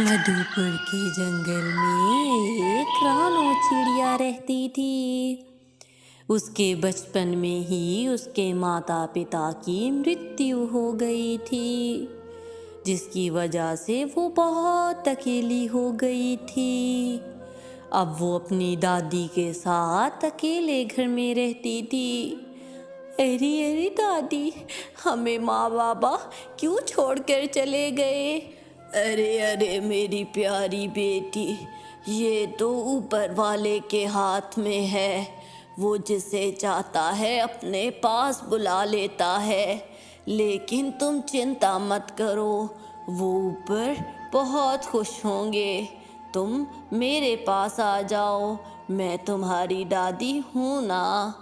मधुपुर के जंगल में एक रानो चिड़िया रहती थी। उसके बचपन में ही उसके माता पिता की मृत्यु हो गई थी, जिसकी वजह से वो बहुत अकेली हो गई थी। अब वो अपनी दादी के साथ अकेले घर में रहती थी। अरे अरे दादी, हमें माँ बाबा क्यों छोड़कर चले गए? अरे अरे मेरी प्यारी बेटी, ये तो ऊपर वाले के हाथ में है। वो जिसे चाहता है अपने पास बुला लेता है। लेकिन तुम चिंता मत करो, वो ऊपर बहुत खुश होंगे। तुम मेरे पास आ जाओ, मैं तुम्हारी दादी हूँ ना।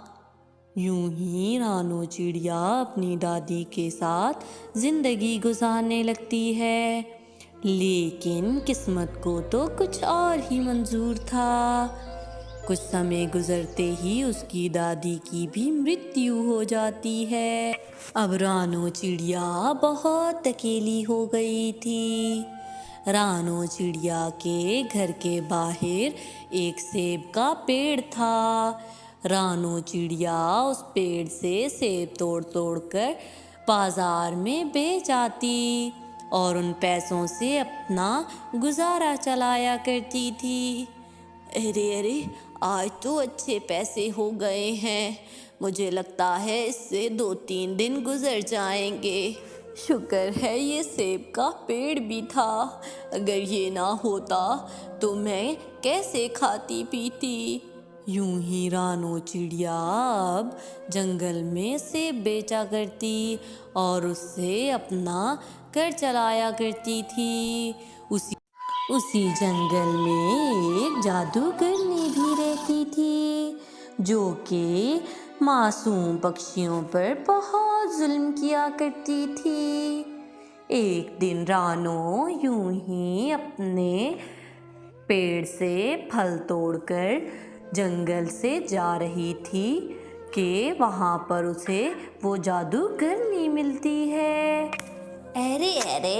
यूं ही रानो चिड़िया अपनी दादी के साथ जिंदगी गुजारने लगती है। लेकिन किस्मत को तो कुछ और ही मंजूर था। कुछ समय गुजरते ही उसकी दादी की भी मृत्यु हो जाती है। अब रानो चिड़िया बहुत अकेली हो गई थी। रानो चिड़िया के घर के बाहर एक सेब का पेड़ था। रानो चिड़िया उस पेड़ से सेब तोड़ तोड़ कर बाजार में बेच आती और उन पैसों से अपना गुजारा चलाया करती थी। अरे अरे, आज तो अच्छे पैसे हो गए हैं। मुझे लगता है इससे 2-3 दिन गुजर जाएंगे। शुक्र है ये सेब का पेड़ भी था। अगर ये ना होता तो मैं कैसे खाती पीती। यूं ही रानो चिड़िया अब जंगल में सेब बेचा करती और उससे अपना घर चलाया करती थी। उसी जंगल में एक जादूगरनी भी रहती थी, जो कि मासूम पक्षियों पर बहुत जुल्म किया करती थी। एक दिन रानो यूं ही अपने पेड़ से फल तोड़कर जंगल से जा रही थी कि वहाँ पर उसे वो जादूगरनी मिलती है। अरे अरे,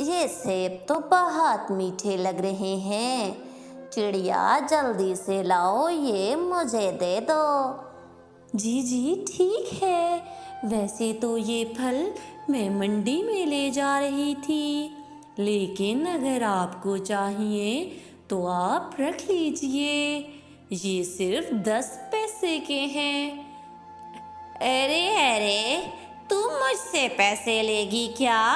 ये सेब तो बहुत मीठे लग रहे हैं। चिड़िया जल्दी से लाओ, ये मुझे दे दो। जी जी ठीक है। वैसे तो ये फल मैं मंडी में ले जा रही थी, लेकिन अगर आपको चाहिए तो आप रख लीजिए। ये सिर्फ 10 पैसे के हैं। अरे अरे, तू मुझसे पैसे लेगी क्या?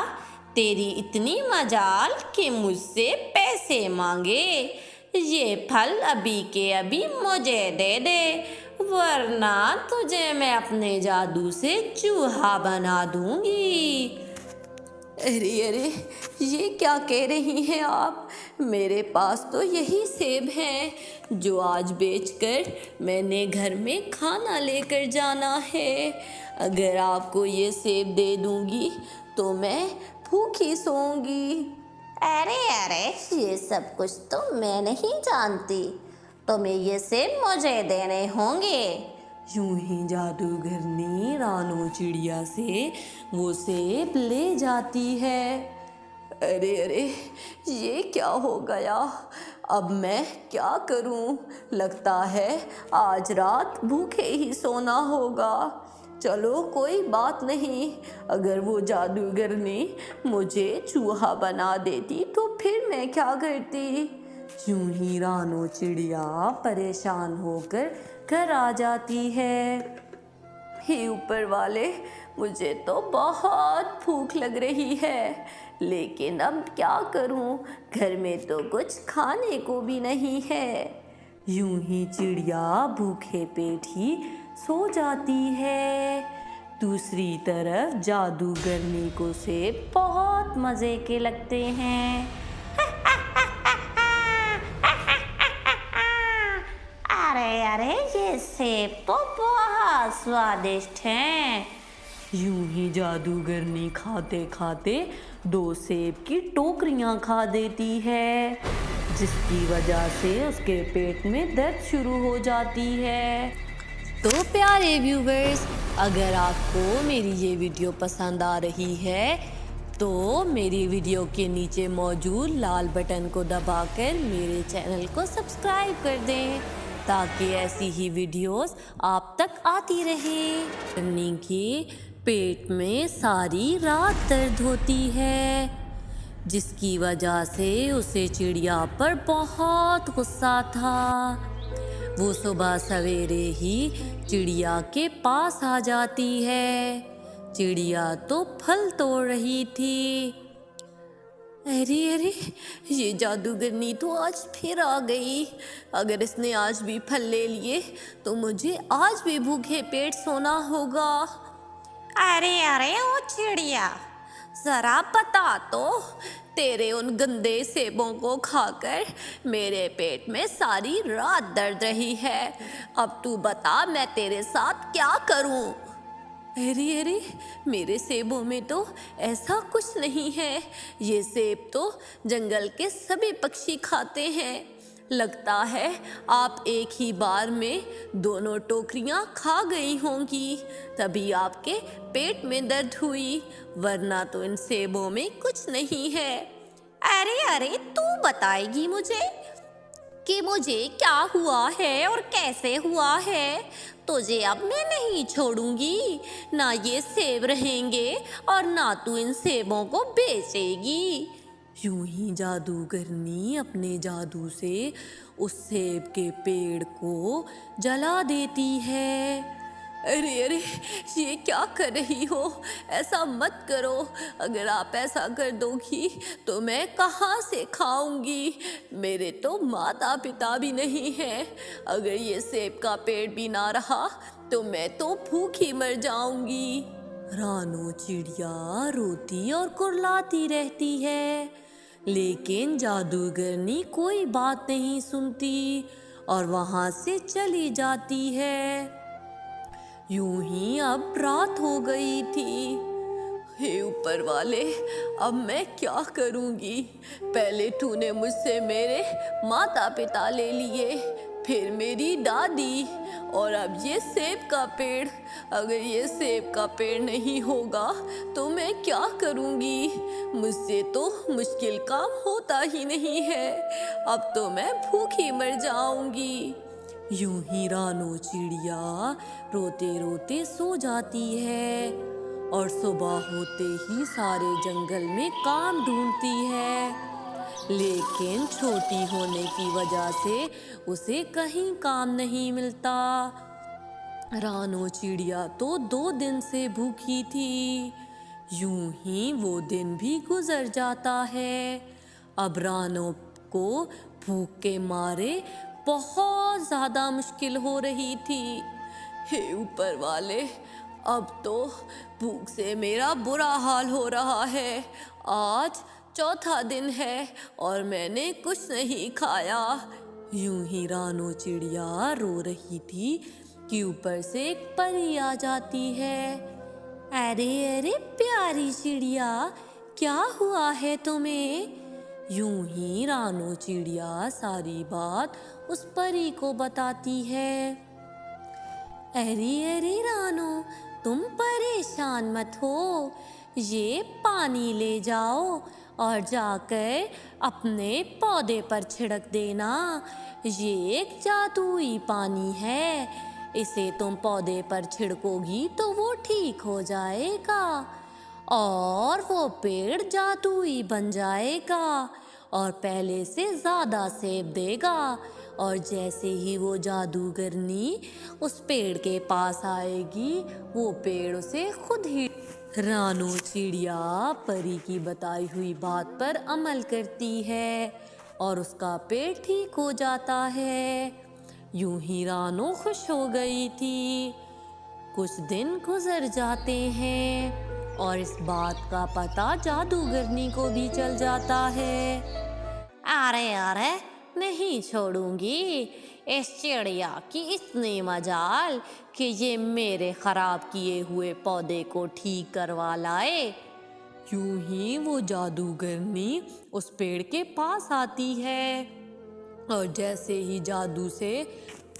तेरी इतनी मजाल कि मुझसे पैसे मांगे। ये फल अभी के अभी मुझे दे दे, वरना तुझे मैं अपने जादू से चूहा बना दूंगी। अरे अरे, ये क्या कह रही हैं आप? मेरे पास तो यही सेब हैं जो आज बेचकर मैंने घर में खाना लेकर जाना है। अगर आपको ये सेब दे दूंगी तो मैं भूखी सोऊंगी। अरे अरे, ये सब कुछ तो मैं नहीं जानती। तुम्हें ये सेब मुझे देने होंगे। यूं ही जादूगरनी रानो चिड़िया से वो सेब ले जाती है। अरे अरे, ये क्या हो गया? अब मैं क्या करूं? लगता है आज रात भूखे ही सोना होगा। चलो कोई बात नहीं, अगर वो जादूगरनी मुझे चूहा बना देती तो फिर मैं क्या करती। यूं ही रानो चिड़िया परेशान होकर घर आ जाती है। हे ऊपर वाले, मुझे तो बहुत भूख लग रही है, लेकिन अब क्या करूं? घर में तो कुछ खाने को भी नहीं है। यूं ही चिड़िया भूखे पेट ही सो जाती है। दूसरी तरफ जादूगरनी को सेब बहुत मज़े के लगते हैं। अरे अरे, ये सेब तो बहुत स्वादिष्ट हैं। यूं ही जादूगरनी खाते खाते 2 सेब की टोकरियां खा देती है, जिसकी वजह से उसके पेट में दर्द शुरू हो जाती है। तो प्यारे व्यूवर्स, अगर आपको मेरी ये वीडियो पसंद आ रही है तो मेरी वीडियो के नीचे मौजूद लाल बटन को दबाकर मेरे चैनल को सब्सक्राइब कर दें ताकि ऐसी ही वीडियोस आप तक आती रहे। हिरनी के पेट में सारी रात दर्द होती है, जिसकी वजह से उसे चिड़िया पर बहुत गुस्सा था। वो सुबह सवेरे ही चिड़िया के पास आ जाती है। चिड़िया तो फल तोड़ रही थी। अरे अरे, ये जादूगरनी तो आज फिर आ गई। अगर इसने आज भी फल ले लिए तो मुझे आज भी भूखे पेट सोना होगा। अरे अरे ओ चिड़िया, जरा बता तो, तेरे उन गंदे सेबों को खाकर मेरे पेट में सारी रात दर्द रही है। अब तू बता मैं तेरे साथ क्या करूं? अरे अरे, मेरे सेबों में तो ऐसा कुछ नहीं है। ये सेब तो जंगल के सभी पक्षी खाते हैं। लगता है आप एक ही बार में दोनों टोकरियां खा गई होंगी, तभी आपके पेट में दर्द हुई, वरना तो इन सेबों में कुछ नहीं है। अरे अरे, तू बताएगी मुझे कि मुझे क्या हुआ है और कैसे हुआ है? तुझे अब मैं नहीं छोड़ूंगी। ना ये सेब रहेंगे और ना तू इन सेबों को बेचेगी। यूं ही जादूगरनी अपने जादू से उस सेब के पेड़ को जला देती है। अरे अरे, ये क्या कर रही हो? ऐसा मत करो। अगर आप ऐसा कर दोगी तो मैं कहाँ से खाऊंगी? मेरे तो माता पिता भी नहीं हैं। अगर ये सेब का पेड़ भी ना रहा तो मैं तो भूखी मर जाऊंगी। रानो चिड़िया रोती और कुर्लाती रहती है, लेकिन जादूगरनी कोई बात नहीं सुनती और वहां से चली जाती है। यूं ही अब रात हो गई थी। हे ऊपर वाले, अब मैं क्या करूंगी? पहले तूने मुझसे मेरे माता पिता ले लिए, फिर मेरी दादी, और अब ये सेब का पेड़। अगर ये सेब का पेड़ नहीं होगा तो मैं क्या करूंगी? मुझसे तो मुश्किल काम होता ही नहीं है। अब तो मैं भूखी मर जाऊंगी। यूं ही रानो चिड़िया रोते रोते सो जाती है और सुबह होते ही सारे जंगल में काम ढूंढती है, लेकिन छोटी होने की वजह से उसे कहीं काम नहीं मिलता। रानो चिड़िया तो 2 दिन से भूखी थी। यूं ही वो दिन भी गुजर जाता है। अब रानो को भूख के मारे बहुत ज़्यादा मुश्किल हो रही थी। हे ऊपर वाले, अब तो भूख से मेरा बुरा हाल हो रहा है। आज चौथा दिन है और मैंने कुछ नहीं खाया। यूं ही रानो चिड़िया रो रही थी कि ऊपर से एक परी आ जाती है। अरे अरे प्यारी चिड़िया, क्या हुआ है तुम्हें? यूं ही रानो चिड़िया सारी बात उस परी को बताती है। अरे अरे रानो, तुम परेशान मत हो। ये पानी ले जाओ और जाकर अपने पौधे पर छिड़क देना। ये एक जादुई पानी है। इसे तुम पौधे पर छिड़कोगी तो वो ठीक हो जाएगा और वो पेड़ जादुई बन जाएगा और पहले से ज़्यादा सेब देगा। और जैसे ही वो जादूगरनी उस पेड़ के पास आएगी, वो पेड़ उसे खुद ही। रानो चिड़िया परी की बताई हुई बात पर अमल करती है और उसका पेड़ ठीक हो जाता है। यूं ही रानो खुश हो गई थी। कुछ दिन गुजर जाते हैं और इस बात का पता जादूगरनी को भी चल जाता है। अरे अरे, नहीं छोड़ूंगी इस चिड़िया की इतनी मजाल कि ये मेरे खराब किए हुए पौधे को ठीक करवा लाए। यूं ही वो जादूगरनी उस पेड़ के पास आती है और जैसे ही जादू से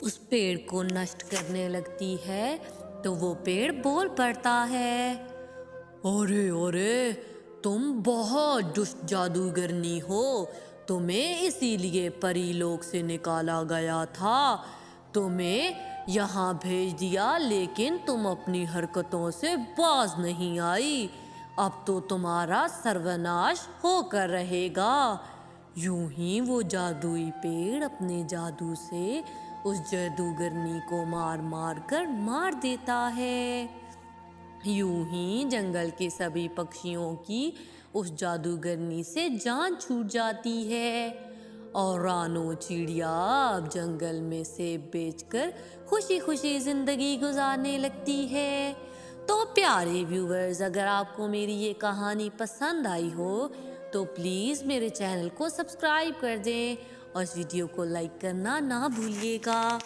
उस पेड़ को नष्ट करने लगती है तो वो पेड़ बोल पड़ता है। अरे अरे, तुम बहुत दुष्ट जादूगरनी हो। तुम्हें इसीलिए परीलोक से निकाला गया था। तुम्हें यहाँ भेज दिया, लेकिन तुम अपनी हरकतों से बाज नहीं आई। अब तो तुम्हारा सर्वनाश होकर रहेगा। यूं ही वो जादुई पेड़ अपने जादू से उस जादूगरनी को मार मार कर मार देता है। यूं ही जंगल के सभी पक्षियों की उस जादूगरनी से जान छूट जाती है और रानो चिड़िया अब जंगल में सेब बेचकर खुशी खुशी जिंदगी गुजारने लगती है। तो प्यारे व्यूवर्स, अगर आपको मेरी ये कहानी पसंद आई हो तो प्लीज़ मेरे चैनल को सब्सक्राइब कर दें और इस वीडियो को लाइक करना ना भूलिएगा।